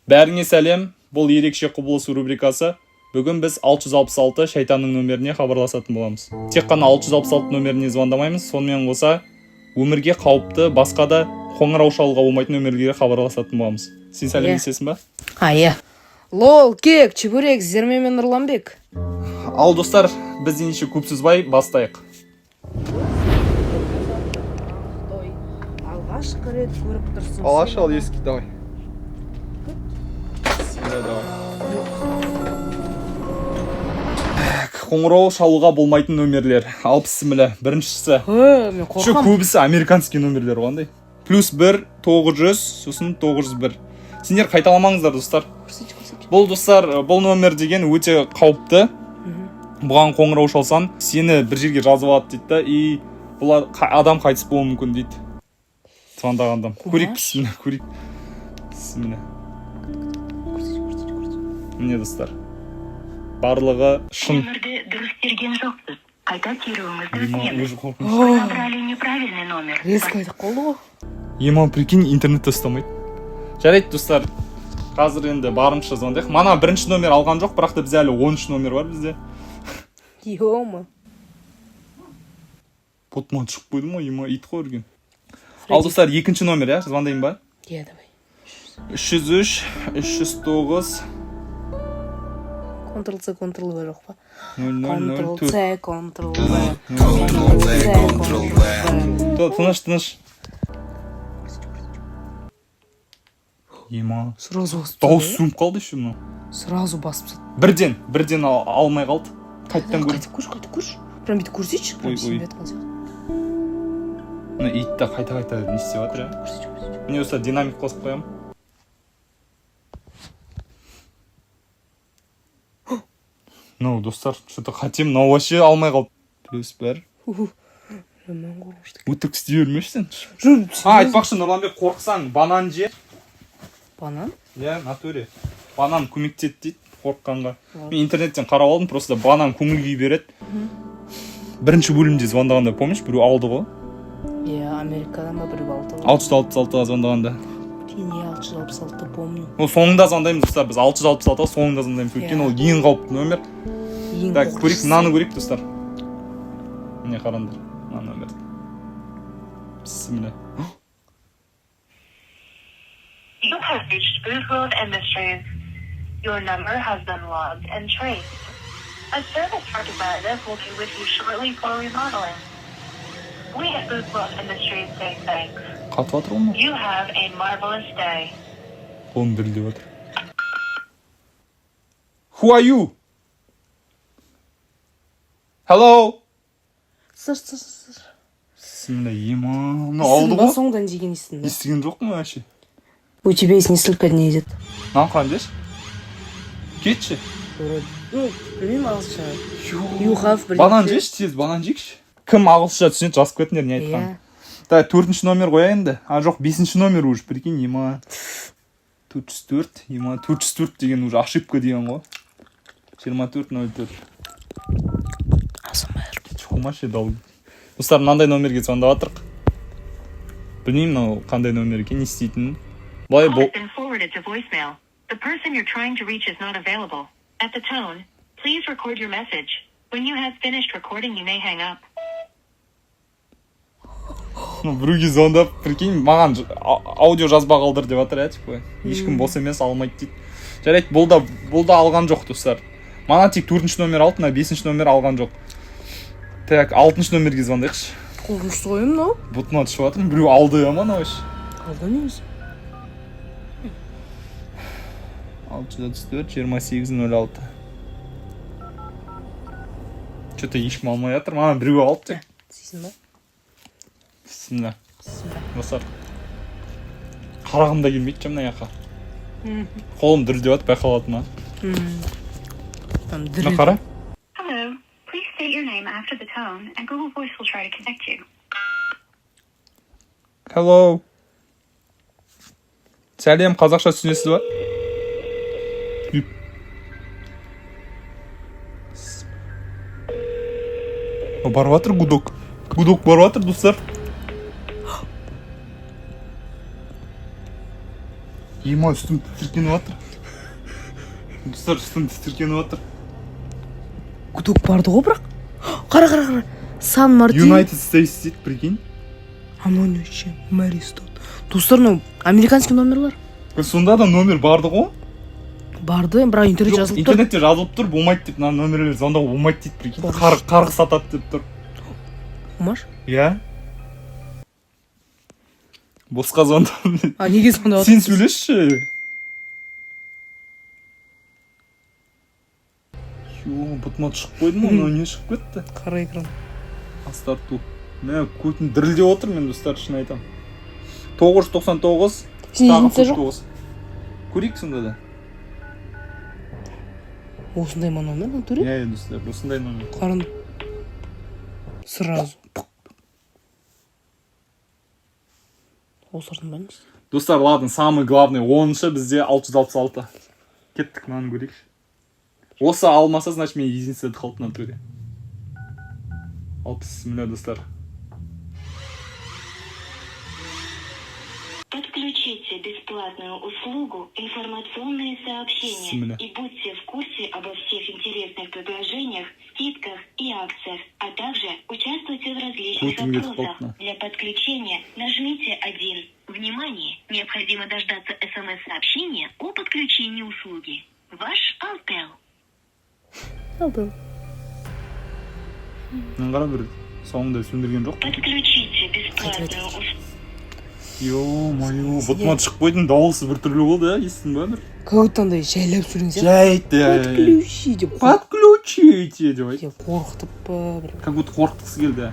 Бәріңе сәлем, бұл ерекше құбылыс рубрикасы. Бүгін біз 666 шайтанның нөміріне хабарласатын боламыз. Тек қана 666 нөміріне звондамаймыз, сонымен қоса өмірге қауіпті, басқа да қоңырау шалуға болмайтын нөмірлерге хабарласатын боламыз. Сен сәлемдесесің ба? Иә. Лол, кек, чебурек, Зерме мен Нұрланбек. Ал достар, біз ендеше көп сөзбай бастайық. Алғашқы рет көріп тұрсың. Алаш ал ескі, давай. Қоңырау шалуға болмайтын нөмерлер. Ал бісмілі, біріншісі. Мен қорқам. Көбісі американский нөмерлер қандай. +1 900, сосын 901. Сендер қайталамаңыздар, достар. Бұл достар, бұл нөмір деген өте қауіпті. Бұған қоңырау шалсан, сені бір жерге жазып алады дейді, и бұл адам қайтыс болуы мүмкін дейді. Звондағандам. Көрейік, бісмілі, көрейік. Бісмілі. Міне достар. Барлығы шын. Нөмірді дұрыс терген жоқсыз. Қайта теруіңізді өтінеміз. Вы набрали неправильный номер. Резко айтып қалды ғой. Ема, прикинь, интернетті ұстамайды. Жарайды, достар. Қазір енді барынша звондайық. Мана бірінші номер алған жоқ, бірақ та бізде әлі 13 номер бар бізде. Ема. Потман шығып қойды ма, ема, ит қой өрген. Ал достар, екінші номер, я? Звондайын ба? Иә, давай. 303, 309... Ctrl-C, Ctrl-V жоқ па? 0004. Ctrl-C, Ctrl-V. Тыныш, тыныш. Ема. Сразу басып. Дауыс сүріп қалды еще мынау. Сразу басып сат. Бірден алмай қалды. Қайттан көріп. Қайтып көрші. Прям бүйтіп көрсейші. Ой. Мына итті қайта не істеп жатыр, я? Міне осылай динамик қосып қоямын. Ну, достар, что-то хотим, но вообще алмай қалды. +1. Өтірік істей бермешсің. Айтпақшы, Нұрланбек, қорқсаң, банан же. Банан? Иә, натуре. Банан көмектеді дейді, қорыққанға. Мен интернеттен қарап алдым, просто банан көңіл күй береді. Бірінші бөлімде звондағанда, помнишь, біреу алды ғой? Иә, Америкадан ба біреу алды ғой. 666-ға звондағанда. Кейін 666-ты помню. Ол соңында звондаймыз, достар, біз 666-ға соңында звондаймыз. Өйткені ол ең қауіпті нөмір. Так, көрейік, мынаны көрейік, достар. Міне қараңдар, мына нөмір. Бісміллә. You have reached Food World Industries. Your number has been logged and traced. A service representative will be with you shortly for remodeling. We at Food World Industries say thanks. Қатып жатыр ғой ма? You have a marvelous day. Қолым дірілдеп жатыр. Who are you? Hello? Сыр. Бісміллә, ема. Мына алды ғой? Соңдан деген естің. Естіген жоқ ма вообще? У тебя есть несколько дней идет. Маған қарам деші? Кетші? Ну, білмеймін ағылшынша. You have білмеймін. Банан жеші, тез банан жекші. Кім ағылшынша түсінеді, жазып кетіңдер, не айтқан? Да, 4-ші номер қоя енді. Жоқ, 5-ші номер уже, прикинь, ема. 404, ема, 404 деген уже ошибка деген ғой. 2404. Асамайыр. Чоқымашы дал. Достар, мынандай номерге звондап жатырық. Білмеймін, қандай номер екен, не істейтінін. Былай Call has been forwarded to voicemail. The person you're trying to reach is not available. At the tone, please record your message. When you have finished recording, you may hang up. Біреуге звондап, прикинь, маған аудио жазба қалдыр деп жатыр, типа. Ешкім бос емес, алмайды дейді. Жарайды, бұл да алған жоқ, достар. Мана тек 4-ші номер алды, мына 5-ші номер алған жоқ. Так, 6-ші номерге звондайықшы. Қорқынышты ғой мынау. Бұтына түсіп жатыр, біреу алды ама мынау. Алды неміз? 634 2806. Что-то ешкім алмай жатыр, мана біреу алды. Сейсің ба? Бісміллә. Достар. Қарағым да келмейді жамна яқа. Қолым дірілдеп жатыр, байқалады ма? Мына қара. Hello. Please state your name after the tone, and Google Voice will try to connect you. Hello. Сәлем, қазақша түсінесіз ба? Барып жатыр гудок. Гудок барып жатыр, достар. ема үстім тітіркеніп жатыр. Достар, үстім тітіркеніп жатыр. гудок барды ғой бірақ. Қара. Сан Мартин. United States дейді, прикинь. Аноничи, Маристот. Достар, ну, американский номерлар. Сонда да номер барды ғой. Барды, бірақ интернет Жоқ, жазылып тұр. интернетте жазылып тұр, болмайды деп, мына номерлер звондауға болмайды дейді, прикинь. Қарғы сатады деп тұр. Маш? Иә. Босқа звондадым. А, неге сонда? Сен сөйлесші. Бұтыма шығып қойдым, оны не шығып кетті? Қара экран. Астарту. Мә, көтім дірілдеп отыр, мен достар шын айтам. 999. Сен единце жоқ? Көрейік сонда да. Осындай ма номер, натуре? Иә, достар, осындай номер. Қарын. Сразу. Осырдың ба емес? Достар, ладно, самый главный 10-шы бізде 666. Кеттік, мынаны көрейікші. Осы алмаса, значит, мен единственно қалып натуре. 60 миллион, достар. Подключите бесплатную услугу «Информационные сообщения» и будьте в курсе обо всех интересных предложениях, скидках и акциях, а также участвуйте в различных опросах. Для подключения нажмите 1. Внимание! Необходимо дождаться СМС-сообщения о подключении услуги. Ваш Алтел. Алдым. Қара бір соңында сөндірген жоқ. Подключите бесплатную услугу. Ё-моё, бұтыма шығып қойдың, дауысы бір түрлі болды, естің ба бір? Как будто андай жайлап сөйлеңсе. Жайты. Подключи деп. Подключите деп айт. Қорқытып па бір. Как будто қорқытқысы келді.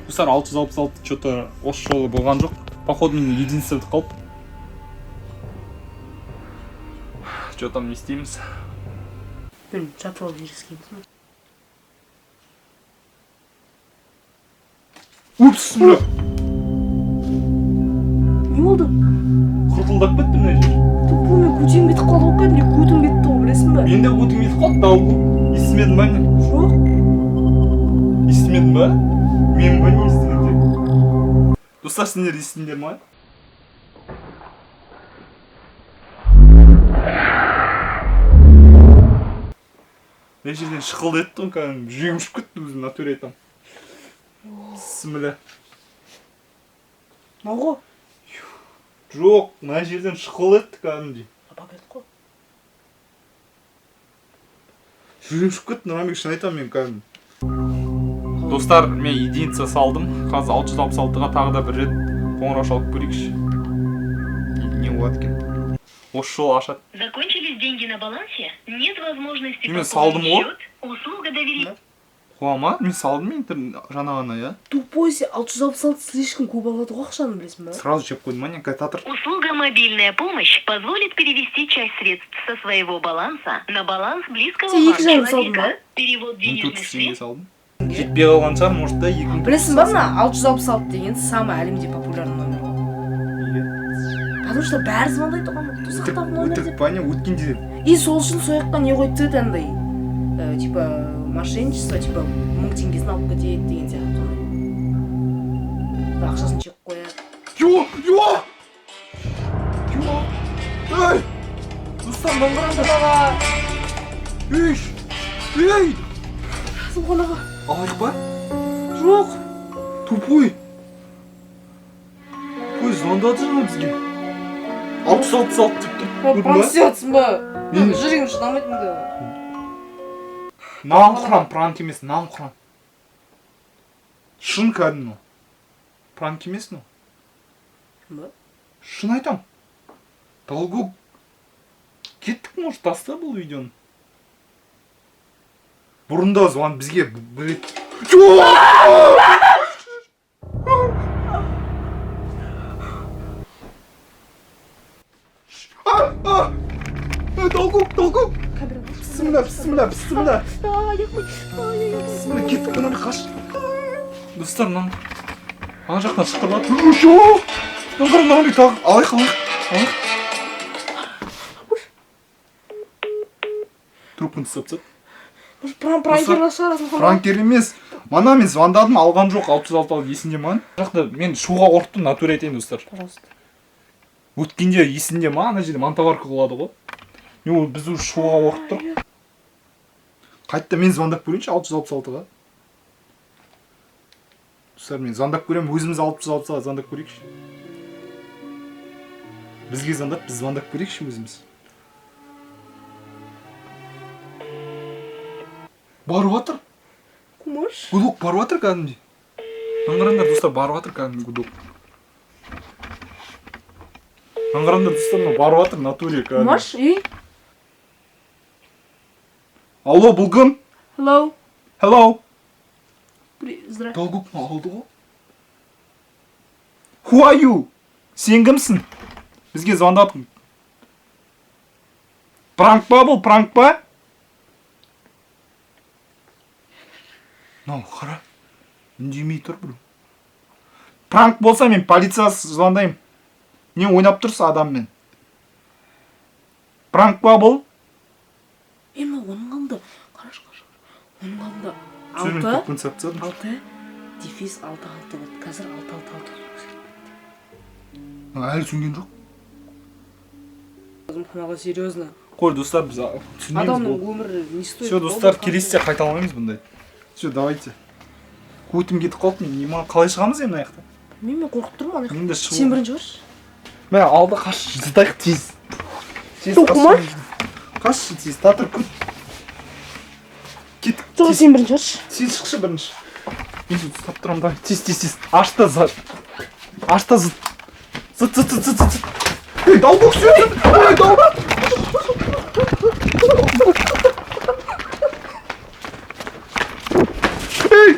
Достар, 666 что-то осы жолы болған жоқ. Походу, мен единственно қалып. Что там не істейміз? Білмеймін, жапырау жергізгейміз ма? Упс, бля! Не болды? Құртылдап кетті мына жер. Тупо мен көтем кетіп қалды ғой кәдімгі көтім кетті ғой, білесің ба? Мен де көтім етіп қалды, дауыл. Естімедің ба не? Жоқ. Естімедің ба? Мен ба не естімедің? Достар, сендер естіңдер ма? Мен жерден шықылды етті ғой, кәдімгі жүрегім ұшып кетті өзім, натуре айтам. Бісміллә. Мынау ғой. Жоқ, мына жерден шықылды етті кәдімгідей. Апа кетті ғой. Жүрегім ұшып кетті, Нұрамбек, шын айтам мен кәдімгі. Достар, мен единица салдым. Қазір 666-ға тағы да бір рет қоңырау шалып көрейікші. Не болады екен. Осы жол ашады. Закончились деньги на балансе? Нет возможности Мен салдым ғой. Услуга доверительная. Қуама, мен салдым мен жаңа ғана, я. Тупой, 666 слишком көп алады ғой ақшаны, білесің ба? Сразу жеп қойдым, не кататор. Услуга «Мобильная помощь» позволит перевести часть средств со своего баланса на баланс близкого Сен вам екі жарым салдың ба? человека. Перевод Мен денежных 400 теңге средств. салдым. Жетпей қалған шығар, может да 2000. Білесің ба мына 666 деген самый әлемде популярный номер ғой. Потому что бәрі звондайды оған, тұсақтағы номер Өтірік деп. па не, өткенде. И сол үшін сояққа не қойып тастайды андай. Типа мошенничество, типа 1000 теңгесін алып кетеді деген сияқты сондай. Ақшасын чек қояды. Ё! Эй! Достар, маған қараңдар. Ей! Сұлғанаға. Алайық ба? Жоқ. Тупой. Тупой звондады жаңа бізге. 666 деп тұр. Пранк сиятсың ба? Мен- Жүрегім шыдамайды мұнда. Нан құрам, пранк емес, нан құрам. Шын кәдімгі. Пранк емес ну. Ба? Шын айтам. Долго кеттік, может, таста бұл видеоны. Бұрында звон бізге білет. Долго. Бісміллә. Бісміллә, кеттік, мынаны қаш. Достар, мынаны. Ана жақтан шықырлады. Мынаны тағы. Алайық. Трубканы тастап тастады. Пранкерлер шығарасың ғой. Пранкер емес. Мана мен звондадым, алған жоқ, 666 есінде маған. Жақта мен шуға қорықтым, натуре айтайын, достар. Пожалуйста. өткенде есінде ма ана жерде монтоварка қылады ғой. Мен біз уже шоуға қорқып тұрмын. Қайтта мен звондап көрейінші 666-ға. Достар, мен звондап көремін, өзіміз 666-ға звондап көрейікші. Бізге звондап, біз звондап көрейікші өзіміз. Барып жатыр. Кумаш? Гудок барып жатыр кәдімгідей. Аңғараңдар достар, барып жатыр кәдімгі гудок. Аңғараңдар достар, барып жатыр натуре кәдімгі. Кумаш? И? Алло, бұл кім? Hello? Hello. Здрасте. Долгук алды ғой. Who are you? Сен кімсің? Бізге звондадың. Пранк па бұл, пранк па? Мынау қара. Үндемей тұр бұл. Пранк болса мен полицияға звондаймын. Не ойнап тұрса адаммен. Пранк па бұл? Ема, оның қалды. Қараш. Оның қалды. Сөйлем компенсация. 6 дефис 6 болды. Қазір 6. Әлі түсінген жоқ. Қонаға серьезно. Қой, достар, біз түсінеміз Адамның бұл. өмірі не стоит? Все, достар, келесіде қайталамаймыз бұндай. Все, давайте. Көйтім кетіп қалып, мен қалай шығамыз енді аяқта? Мен қорқып тұрмын ана. Енді шығу. Сен бірінші баршы. Мә, алда қаш, зытайық тез. Тоқымар? Қаш, тез, татыр күт. Кеттік, Жоқ, тез. сен бірінші баршы. Тез шықшы бірінші. Мен тут ұстап тұрамын, давай. Тез. Ашта зыт. Зыт. Ей, долбок сүйеді. Ей, долбок.